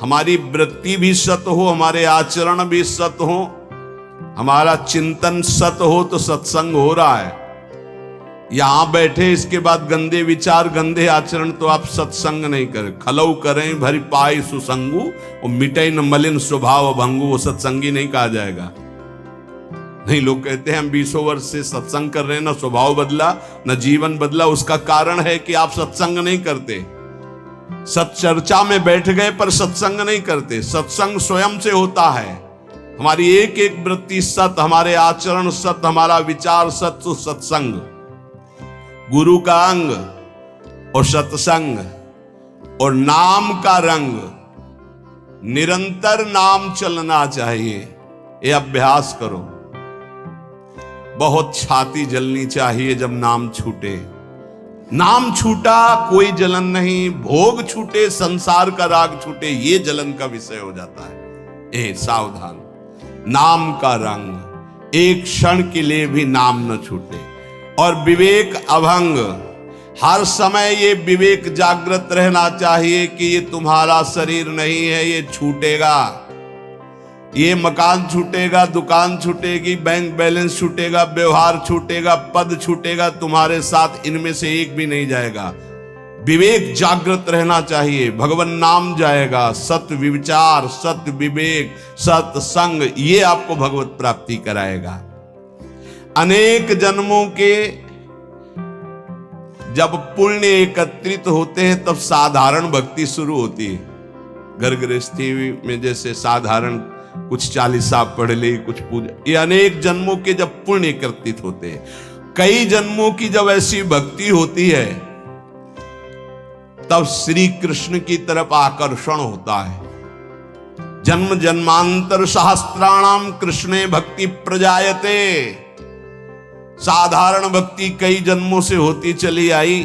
हमारी वृत्ति भी सत हो, हमारे आचरण भी सत हो, हमारा चिंतन सत हो तो सत्संग हो रहा है। यहां बैठे इसके बाद गंदे विचार गंदे आचरण तो आप सत्संग नहीं करें। खलऊ करें भरी पाई सुसंगु और मिटे न मलिन स्वभाव भंगु, वो सत्संगी नहीं कहा जाएगा। नहीं, लोग कहते हैं हम 20 वर्ष से सत्संग कर रहे हैं, ना स्वभाव बदला ना जीवन बदला। उसका कारण है कि आप सत्संग नहीं करते। सत्चर्चा में बैठ गए पर सत्संग नहीं करते। सत्संग स्वयं से होता है। हमारी एक एक वृत्ति सत, हमारे आचरण सत, हमारा विचार सत, तो सत्संग गुरु का अंग और सत्संग और नाम का रंग। निरंतर नाम चलना चाहिए, ये अभ्यास करो। बहुत छाती जलनी चाहिए जब नाम छूटे। नाम छूटा कोई जलन नहीं, भोग छूटे संसार का राग छूटे, ये जलन का विषय हो जाता है। ए सावधान, नाम का रंग, एक क्षण के लिए भी नाम न छूटे। और विवेक अभंग, हर समय ये विवेक जागृत रहना चाहिए कि ये तुम्हारा शरीर नहीं है, ये छूटेगा। ये मकान छूटेगा, दुकान छूटेगी, बैंक बैलेंस छूटेगा, व्यवहार छूटेगा, पद छूटेगा, तुम्हारे साथ इनमें से एक भी नहीं जाएगा। विवेक जागृत रहना चाहिए। भगवान नाम जाएगा, सत्य विचार, सत्य विवेक, सत्य संग, ये आपको भगवत प्राप्ति कराएगा। अनेक जन्मों के जब पुण्य एकत्रित होते हैं तब साधारण भक्ति शुरू होती है। घर गृहस्थी में जैसे साधारण कुछ चालीसा पढ़ ली, कुछ पूजा, ये अनेक जन्मों के जब पुण्य एकत्रित होते हैं, कई जन्मों की जब ऐसी भक्ति होती है तब श्री कृष्ण की तरफ आकर्षण होता है। जन्म जन्मांतर सहस्त्राणाम कृष्णे भक्ति प्रजायते। साधारण भक्ति कई जन्मों से होती चली आई,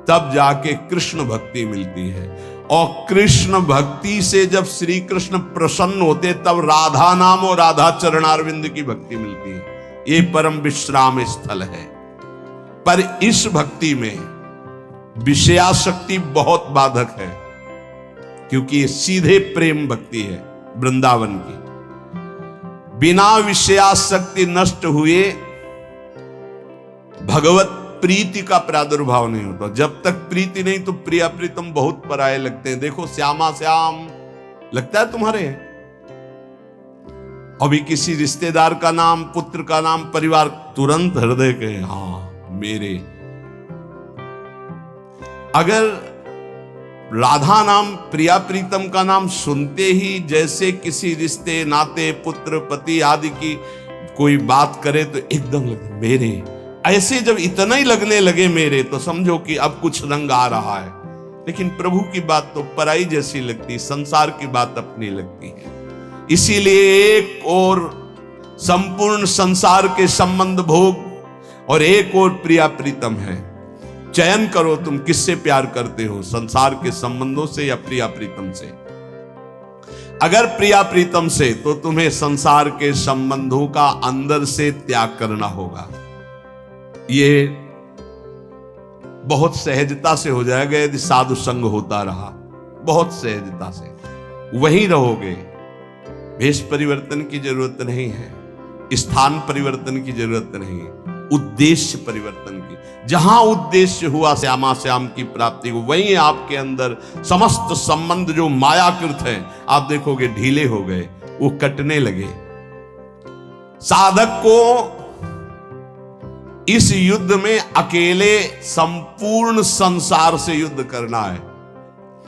तब जाके कृष्ण भक्ति मिलती है। और कृष्ण भक्ति से जब श्री कृष्ण प्रसन्न होते तब राधा नाम और राधा चरणारविंद की भक्ति मिलती है। ये परम विश्राम स्थल है। पर इस भक्ति में विषयाशक्ति बहुत बाधक है, क्योंकि ये सीधे प्रेम भक्ति है वृंदावन की। बिना विषयाशक्ति नष्ट हुए भगवत प्रीति का प्रादुर्भाव नहीं होता। जब तक प्रीति नहीं तो प्रिया प्रीतम बहुत पराये लगते हैं। देखो श्यामा श्याम लगता है तुम्हारे, अभी किसी रिश्तेदार का नाम, पुत्र का नाम, परिवार, तुरंत हृदय के हाँ मेरे। अगर राधा नाम, प्रिया प्रीतम का नाम सुनते ही जैसे किसी रिश्ते नाते, पुत्र पति आदि की कोई बात करे तो एकदम लगे मेरे, ऐसे जब इतना ही लगने लगे मेरे, तो समझो कि अब कुछ रंग आ रहा है। लेकिन प्रभु की बात तो पराई जैसी लगती, संसार की बात अपनी लगती है। इसीलिए एक और संपूर्ण संसार के संबंध भोग और एक और प्रिया प्रीतम है। चयन करो तुम किससे प्यार करते हो, संसार के संबंधों से या प्रिया प्रीतम से। अगर प्रिया प्रीतम से, तो तुम्हें संसार के संबंधों का अंदर से त्याग करना होगा। ये बहुत सहजता से हो जाएगा यदि साधु संग होता रहा, बहुत सहजता से वहीं रहोगे। भेष परिवर्तन की जरूरत नहीं है, स्थान परिवर्तन की जरूरत नहीं है, उद्देश्य परिवर्तन की। जहां उद्देश्य हुआ श्यामा श्याम की प्राप्ति को, वहीं आपके अंदर समस्त संबंध जो मायाकृत हैं आप देखोगे ढीले हो गए, वो कटने लगे। साधक को इस युद्ध में अकेले संपूर्ण संसार से युद्ध करना है।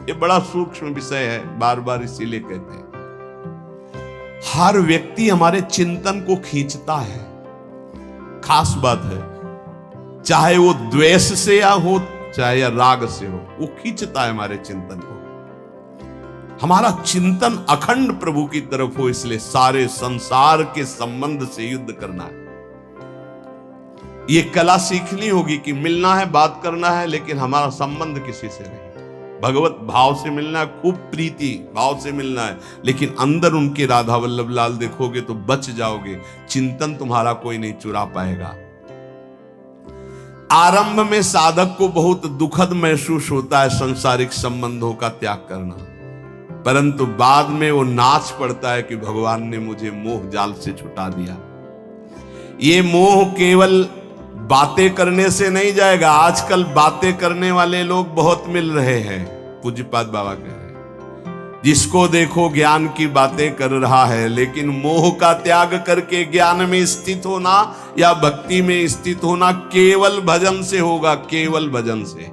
ये बड़ा सूक्ष्म विषय है, बार बार इसीलिए कहते हैं। हर व्यक्ति हमारे चिंतन को खींचता है, खास बात है। चाहे वो द्वेष से या हो, चाहे या राग से हो, वो खींचता है हमारे चिंतन को। हमारा चिंतन अखंड प्रभु की तरफ हो, इसलिए सारे संसार के संबंध से युद्ध करना है। ये कला सीखनी होगी कि मिलना है, बात करना है, लेकिन हमारा संबंध किसी से नहीं। भगवत भाव से मिलना है, खूब प्रीति भाव से मिलना है, लेकिन अंदर उनके राधा वल्लभ लाल देखोगे तो बच जाओगे। चिंतन तुम्हारा कोई नहीं चुरा पाएगा। आरंभ में साधक को बहुत दुखद महसूस होता है सांसारिक संबंधों का त्याग करना। परंतु बाद में वो नाच पड़ता है कि भगवान ने मुझे मोह जाल से छुटा दिया। ये मोह केवल बातें करने से नहीं जाएगा। आजकल बातें करने वाले लोग बहुत मिल रहे हैं। पूज्यपाद बाबा कह रहे हैं जिसको देखो ज्ञान की बातें कर रहा है, लेकिन मोह का त्याग करके ज्ञान में स्थित होना या भक्ति में स्थित होना केवल भजन से होगा, केवल भजन से।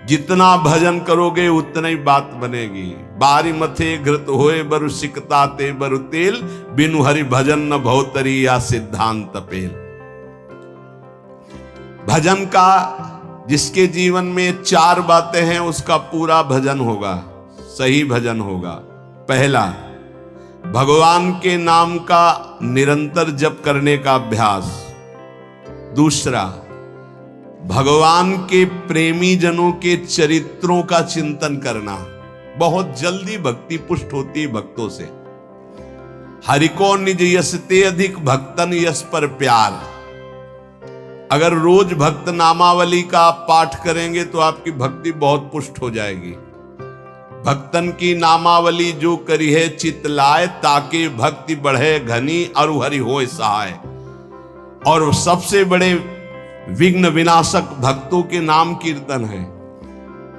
जितना भजन करोगे उतना ही बात बनेगी। बारी मथे घृत होए बरु सिकता ते बरु तेल, बिनु हरि भजन न भवतरी या सिद्धांत पेल। भजन का जिसके जीवन में 4 बातें हैं उसका पूरा भजन होगा, सही भजन होगा। पहला, भगवान के नाम का निरंतर जप करने का अभ्यास। दूसरा, भगवान के प्रेमी जनों के चरित्रों का चिंतन करना। बहुत जल्दी भक्ति पुष्ट होती है भक्तों से। हरि को निज यस ते अधिक भक्तन यस पर प्यार। अगर रोज भक्त नामावली का आप पाठ करेंगे तो आपकी भक्ति बहुत पुष्ट हो जाएगी। भक्तन की नामावली जो करी है चित लाए, ताके भक्ति बढ़े घनी और हरि होए सहाय। और सबसे बड़े विघ्न विनाशक भक्तों के नाम कीर्तन है।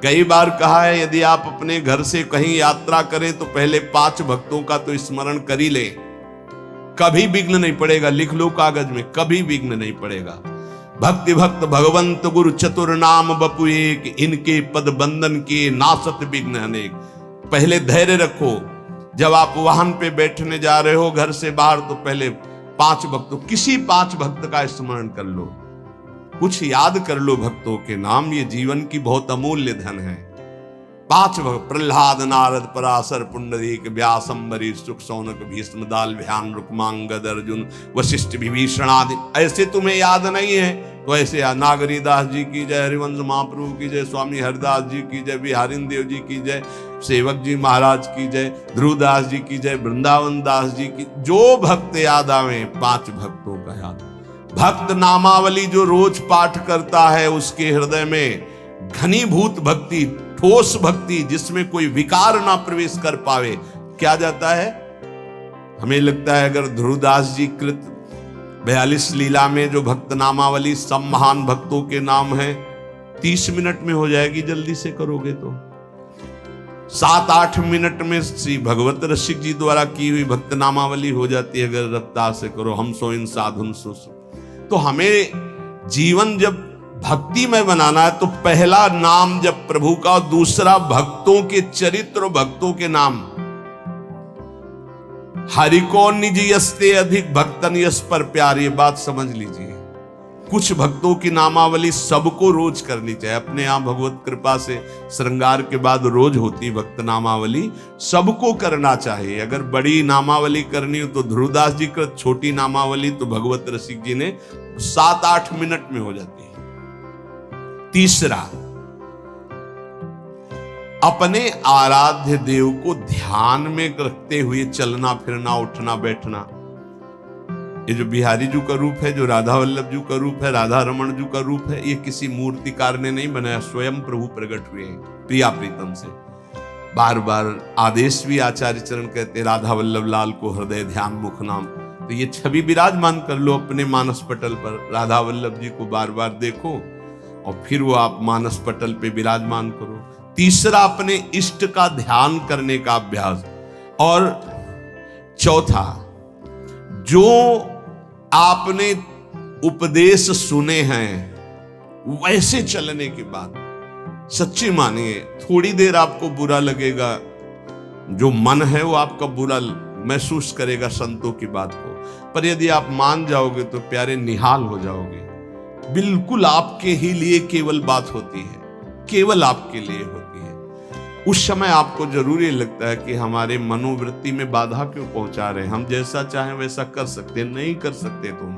कई बार कहा है यदि आप अपने घर से कहीं यात्रा करें तो पहले 5 भक्तों का तो स्मरण कर ही ले, कभी विघ्न नहीं पड़ेगा। लिख लो कागज में, कभी विघ्न नहीं पड़ेगा। भक्ति भक्त भगवंत गुरु चतुर नाम बपु एक, इनके पद बंधन के नासत विघ्न अनेक। पहले धैर्य रखो। जब आप वाहन पे बैठने जा रहे हो घर से बाहर तो पहले 5 भक्तों, किसी 5 भक्त का स्मरण कर लो, कुछ याद कर लो भक्तों के नाम। ये जीवन की बहुत अमूल्य धन है। 5 भक्त, प्रहलाद नारद पराशर पुंडरीक व्यास अम्बरीश सुख सौनक भीष्म दाल ध्यान रुक्मांगद अर्जुन वशिष्ठ विभीषण आदि। ऐसे तुम्हें याद नहीं है तो ऐसे नागरी दास जी की जय, हरिवंश महाप्रभु की जय, स्वामी हरिदास जी की जय, बिहारिन देव जी की जय, सेवक जी महाराज की जय, ध्रुवदास जी की जय, वृंदावन दास जी की। जो भक्त याद आवे 5 भक्तों का याद। भक्त नामावली जो रोज पाठ करता है उसके हृदय में घनीभूत भक्ति, ठोस भक्ति जिसमें कोई विकार ना प्रवेश कर पावे, क्या जाता है। हमें लगता है अगर ध्रुवदास जी कृत 42 लीला में जो भक्त नामावली सब महान भक्तों के नाम है 30 मिनट में हो जाएगी, जल्दी से करोगे तो 7-8 मिनट में श्री भगवत रसिक जी द्वारा की हुई भक्त नामावली हो जाती है अगर रफ्तार से करो। हम सो इन साधुन सो। तो हमें जीवन जब भक्ति में बनाना है तो पहला नाम जब प्रभु का, दूसरा भक्तों के चरित्र, भक्तों के नाम। हरि को निज यस्ते अधिक भक्तन यस पर प्यार। ये बात समझ लीजिए। कुछ भक्तों की नामावली सबको रोज करनी चाहिए। अपने यहाँ भगवत कृपा से श्रृंगार के बाद रोज होती भक्त नामावली, सबको करना चाहिए। अगर बड़ी नामावली करनी हो तो ध्रुवदास जी कृत छोटी नामावली तो भगवत रसिक जी ने 7-8 मिनट में हो जाती है। तीसरा, अपने आराध्य देव को ध्यान में रखते हुए चलना फिरना, उठना बैठना। ये जो बिहारी जी का रूप है, जो राधा वल्लभ जी का रूप है, राधा रमन जी का रूप है, ये किसी मूर्तिकार ने नहीं बनाया, स्वयं प्रभु प्रकट हुए प्रिया प्रीतम से। बार बार आदेश भी आचार्य चरण कहते राधा वल्लभ लाल को हृदय ध्यान मुख नाम। तो ये छवि विराजमान कर लो अपने मानस पटल पर। राधा वल्लभ जी को बार बार देखो और फिर वो आप मानस पटल पे विराजमान करो। तीसरा, अपने इष्ट का ध्यान करने का अभ्यास। और चौथा, जो आपने उपदेश सुने हैं वैसे चलने के बाद सच्ची मानिए थोड़ी देर आपको बुरा लगेगा, जो मन है वो आपका बुरा महसूस करेगा संतों की बात को, पर यदि आप मान जाओगे तो प्यारे निहाल हो जाओगे। बिल्कुल आपके ही लिए केवल बात होती है, केवल आपके लिए होती है। उस समय आपको जरूरी लगता है कि हमारे मनोवृत्ति में बाधा क्यों पहुंचा रहे हैं। हम जैसा चाहें वैसा कर सकते, नहीं कर सकते। तुम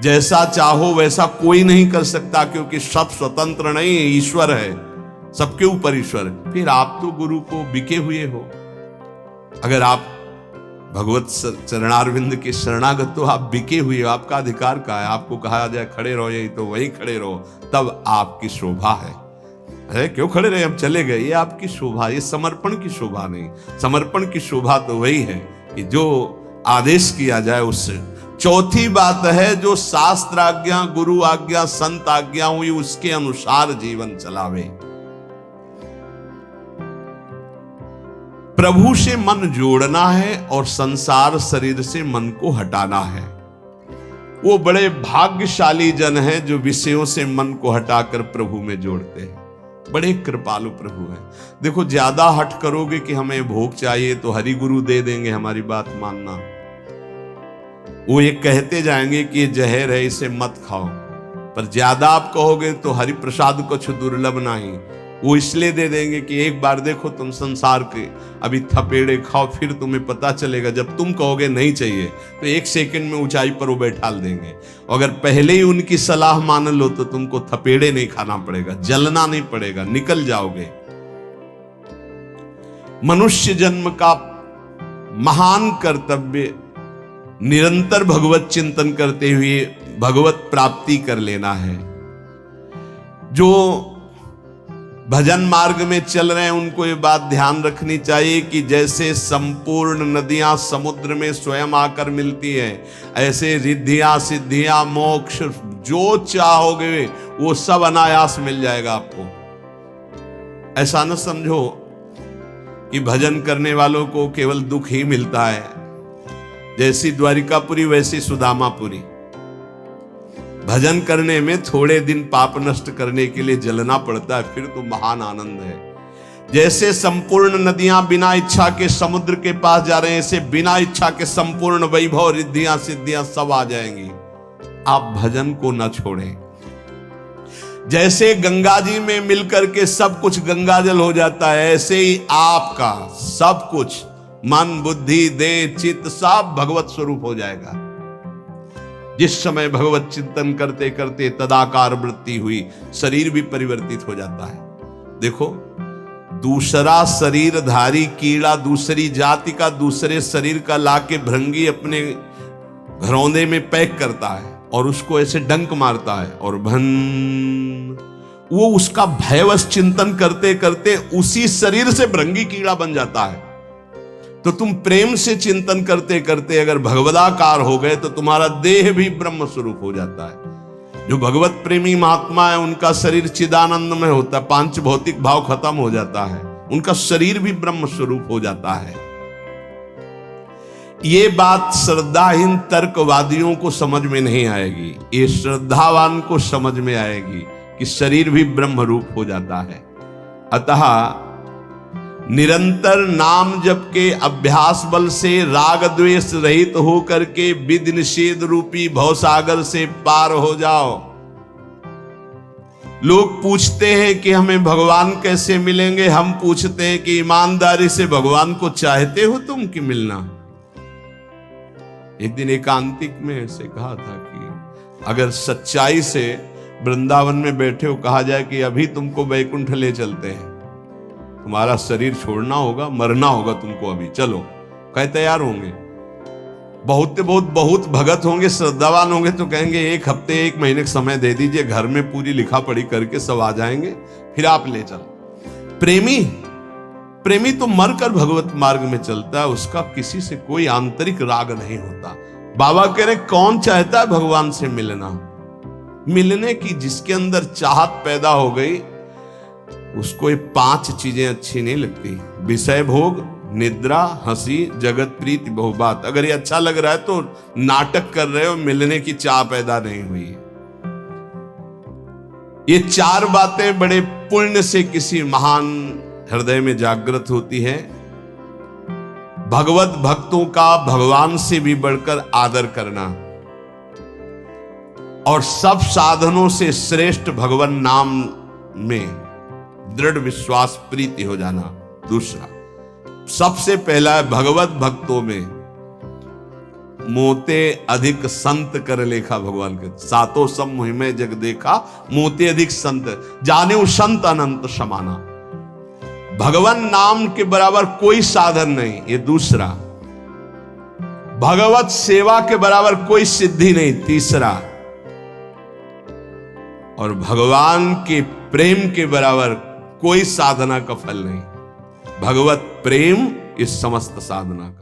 जैसा चाहो वैसा कोई नहीं कर सकता, क्योंकि सब स्वतंत्र नहीं है, ईश्वर है, सबके ऊपर ईश्वर है। फिर आप तो गुरु को बिके हुए हो। अगर आप भगवत चरणारविंद के शरणागत तो आप बिके हुए हो। आपका अधिकार का है, आपको कहा जाए खड़े रहो यही तो वही खड़े रहो, तब आपकी शोभा है। अरे क्यों खड़े रहे, हम चले गए। ये आपकी शोभा, ये समर्पण की शोभा नहीं। समर्पण की शोभा तो वही है कि जो आदेश किया जाए उससे। चौथी बात है, जो शास्त्र आज्ञा, गुरु आज्ञा, संत आज्ञा हुई उसके अनुसार जीवन चलावे। प्रभु से मन जोड़ना है और संसार शरीर से मन को हटाना है। वो बड़े भाग्यशाली जन हैं जो विषयों से मन को हटाकर प्रभु में जोड़ते हैं। बड़े कृपालु प्रभु हैं। देखो, ज्यादा हट करोगे कि हमें भोग चाहिए तो हरि गुरु दे देंगे, हमारी बात मानना। वो ये कहते जाएंगे कि ये जहर है, इसे मत खाओ, पर ज्यादा आप कहोगे तो हरि प्रसाद कुछ दुर्लभ नहीं, वो इसलिए दे देंगे कि एक बार देखो तुम संसार के अभी थपेड़े खाओ, फिर तुम्हें पता चलेगा। जब तुम कहोगे नहीं चाहिए तो एक सेकंड में ऊंचाई पर वो बैठाल देंगे। अगर पहले ही उनकी सलाह मान लो तो तुमको थपेड़े नहीं खाना पड़ेगा, जलना नहीं पड़ेगा, निकल जाओगे। मनुष्य जन्म का महान कर्तव्य निरंतर भगवत चिंतन करते हुए भगवत प्राप्ति कर लेना है। जो भजन मार्ग में चल रहे हैं उनको ये बात ध्यान रखनी चाहिए कि जैसे संपूर्ण नदियां समुद्र में स्वयं आकर मिलती है, ऐसे रिद्धियां, सिद्धियां, मोक्ष जो चाहोगे वो सब अनायास मिल जाएगा आपको। ऐसा न समझो कि भजन करने वालों को केवल दुख ही मिलता है। जैसी द्वारिकापुरी वैसी सुदामापुरी। भजन करने में थोड़े दिन पाप नष्ट करने के लिए जलना पड़ता है, फिर तो महान आनंद है। जैसे संपूर्ण नदियां बिना इच्छा के समुद्र के पास जा रहे हैं, ऐसे बिना इच्छा के संपूर्ण वैभव, रिद्धियां, सिद्धियां सब आ जाएंगी। आप भजन को न छोड़ें। जैसे गंगा जी में मिलकर के सब कुछ गंगा जल हो जाता है, ऐसे ही आपका सब कुछ मन, बुद्धि, देह, चित्त सब भगवत स्वरूप हो जाएगा। जिस समय भगवत चिंतन करते करते तदाकार वृत्ति हुई, शरीर भी परिवर्तित हो जाता है। देखो, दूसरा शरीरधारी कीड़ा दूसरी जाति का दूसरे शरीर का लाके भृंगी अपने घरौंदे में पैक करता है और उसको ऐसे डंक मारता है और भन, वो उसका भयवश चिंतन करते करते उसी शरीर से भृंगी कीड़ा बन जाता है। तो तुम प्रेम से चिंतन करते करते अगर भगवदाकार हो गए तो तुम्हारा देह भी ब्रह्म स्वरूप हो जाता है। जो भगवत प्रेमी महात्मा है उनका शरीर चिदानंद में होता है, पांच भौतिक भाव खत्म हो जाता है, उनका शरीर भी ब्रह्म स्वरूप हो जाता है। ये बात श्रद्धाहीन तर्कवादियों को समझ में नहीं आएगी, ये श्रद्धावान को समझ में आएगी कि शरीर भी ब्रह्म रूप हो जाता है। अतः निरंतर नाम जप के अभ्यास बल से राग द्वेष रहित होकर के विधि निषेध रूपी भवसागर से पार हो जाओ। लोग पूछते हैं कि हमें भगवान कैसे मिलेंगे, हम पूछते हैं कि ईमानदारी से भगवान को चाहते हो तुम कि मिलना। एक दिन एकांतिक में ऐसे कहा था कि अगर सच्चाई से वृंदावन में बैठे हो, कहा जाए कि अभी तुमको वैकुंठ ले चलते हैं, तुम्हारा शरीर छोड़ना होगा, मरना होगा तुमको, अभी चलो, कहे तैयार होंगे। बहुत भगत होंगे, श्रद्धावान होंगे तो कहेंगे एक हफ्ते, एक महीने का समय दे दीजिए, घर में पूरी लिखा पढ़ी करके सब आ जाएंगे, फिर आप ले चलो। प्रेमी तो मरकर भगवत मार्ग में चलता है, उसका किसी से कोई आंतरिक राग नहीं होता। बाबा कह रहे कौन चाहता है भगवान से मिलना, मिलने की जिसके अंदर चाहत पैदा हो गई उसको ये पांच चीजें अच्छी नहीं लगती, विषय भोग, निद्रा, हंसी, जगत प्रीति, बहुबात। अगर ये अच्छा लग रहा है तो नाटक कर रहे हो, मिलने की चाह पैदा नहीं हुई। ये चार बातें बड़े पुण्य से किसी महान हृदय में जागृत होती है। भगवत भक्तों का भगवान से भी बढ़कर आदर करना और सब साधनों से श्रेष्ठ भगवान नाम में दृढ़ विश्वास, प्रीति हो जाना। दूसरा, सबसे पहला है भगवत भक्तों में मोते अधिक संत कर लेखा। भगवान के सातों सब मुहिमे जग देखा, मोते अधिक संत जाने संत अनंत समाना। भगवान नाम के बराबर कोई साधन नहीं, ये दूसरा। भगवत सेवा के बराबर कोई सिद्धि नहीं, तीसरा। और भगवान के प्रेम के बराबर कोई साधना का फल नहीं। भगवत प्रेम इस समस्त साधना का